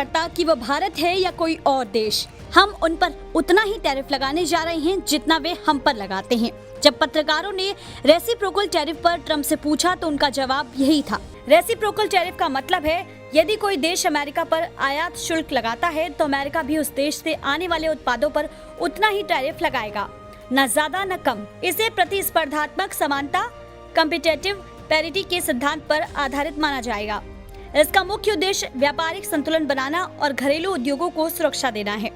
करता कि वो भारत है या कोई और देश। हम उन पर उतना ही टैरिफ लगाने जा रहे हैं जितना वे हम पर लगाते हैं। जब पत्रकारों ने रेसिप्रोकल टैरिफ पर ट्रंप से पूछा तो उनका जवाब यही था। रेसिप्रोकल टैरिफ का मतलब है यदि कोई देश अमेरिका पर आयात शुल्क लगाता है तो अमेरिका भी उस देश से आने वाले उत्पादों पर उतना ही टैरिफ लगाएगा, न ज्यादा न कम। इसे प्रतिस्पर्धात्मक समानता कॉम्पिटिटिव पैरिटी के सिद्धांत पर आधारित माना जाएगा। इसका मुख्य उद्देश्य व्यापारिक संतुलन बनाना और घरेलू उद्योगों को सुरक्षा देना है।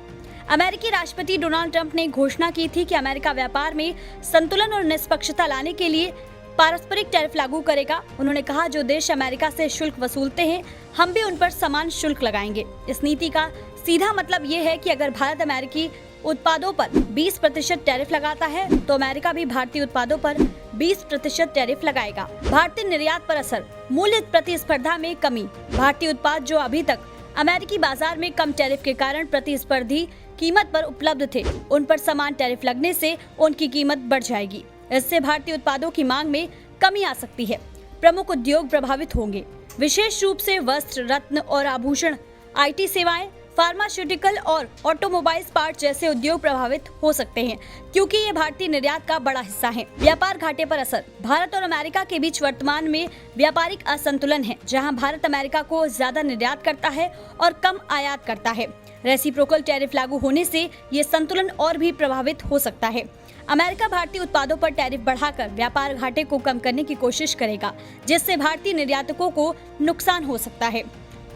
अमेरिकी राष्ट्रपति डोनाल्ड ट्रंप ने घोषणा की थी कि अमेरिका व्यापार में संतुलन और निष्पक्षता लाने के लिए पारस्परिक टैरिफ लागू करेगा। उन्होंने कहा, जो देश अमेरिका से शुल्क वसूलते हैं हम भी उन पर समान शुल्क लगाएंगे। इस नीति का सीधा मतलब ये है कि अगर भारत अमेरिकी उत्पादों पर 20% टैरिफ लगाता है तो अमेरिका भी भारतीय उत्पादों पर 20% टैरिफ लगाएगा। भारतीय निर्यात पर असर, मूल्य प्रतिस्पर्धा में कमी। भारतीय उत्पाद जो अभी तक अमेरिकी बाजार में कम टैरिफ के कारण प्रतिस्पर्धी कीमत पर उपलब्ध थे, उन पर समान टैरिफ लगने से उनकी कीमत बढ़ जाएगी। इससे भारतीय उत्पादों की मांग में कमी आ सकती है। प्रमुख उद्योग प्रभावित होंगे, विशेष रूप से वस्त्र, रत्न और आभूषण, IT सेवाएं, फार्मास्यूटिकल और ऑटोमोबाइल्स पार्ट जैसे उद्योग प्रभावित हो सकते हैं क्योंकि ये भारतीय निर्यात का बड़ा हिस्सा है। व्यापार घाटे पर असर, भारत और अमेरिका के बीच वर्तमान में व्यापारिक असंतुलन है, जहां भारत अमेरिका को ज्यादा निर्यात करता है और कम आयात करता है। रेसिप्रोकल टैरिफ लागू होने से ये संतुलन और भी प्रभावित हो सकता है। अमेरिका भारतीय उत्पादों पर टैरिफ बढ़ाकर व्यापार घाटे को कम करने की कोशिश करेगा, जिससे भारतीय निर्यातकों को नुकसान हो सकता है।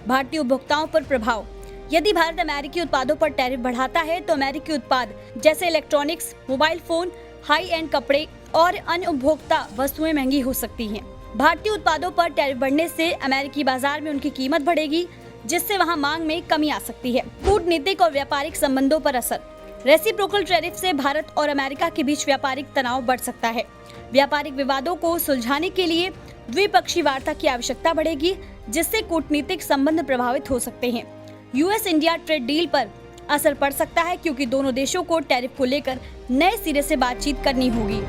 भारतीय उपभोक्ताओं पर प्रभाव, यदि भारत अमेरिकी उत्पादों पर टैरिफ बढ़ाता है तो अमेरिकी उत्पाद जैसे electronics, mobile phone, high and कपड़े और अन्य उपभोक्ता वस्तुएं महंगी हो सकती हैं। भारतीय उत्पादों पर टैरिफ बढ़ने से अमेरिकी बाजार में उनकी कीमत बढ़ेगी, जिससे वहां मांग में कमी आ सकती है। कूटनीतिक और व्यापारिक संबंधों पर असर, रेसिप्रोकल टैरिफ से भारत और अमेरिका के बीच व्यापारिक तनाव बढ़ सकता है। व्यापारिक विवादों को सुलझाने के लिए द्विपक्षीय वार्ता की आवश्यकता बढ़ेगी, जिससे कूटनीतिक संबंध प्रभावित हो सकते हैं। US इंडिया ट्रेड डील पर असर पड़ सकता है क्योंकि दोनों देशों को टैरिफ को लेकर नए सिरे से बातचीत करनी होगी।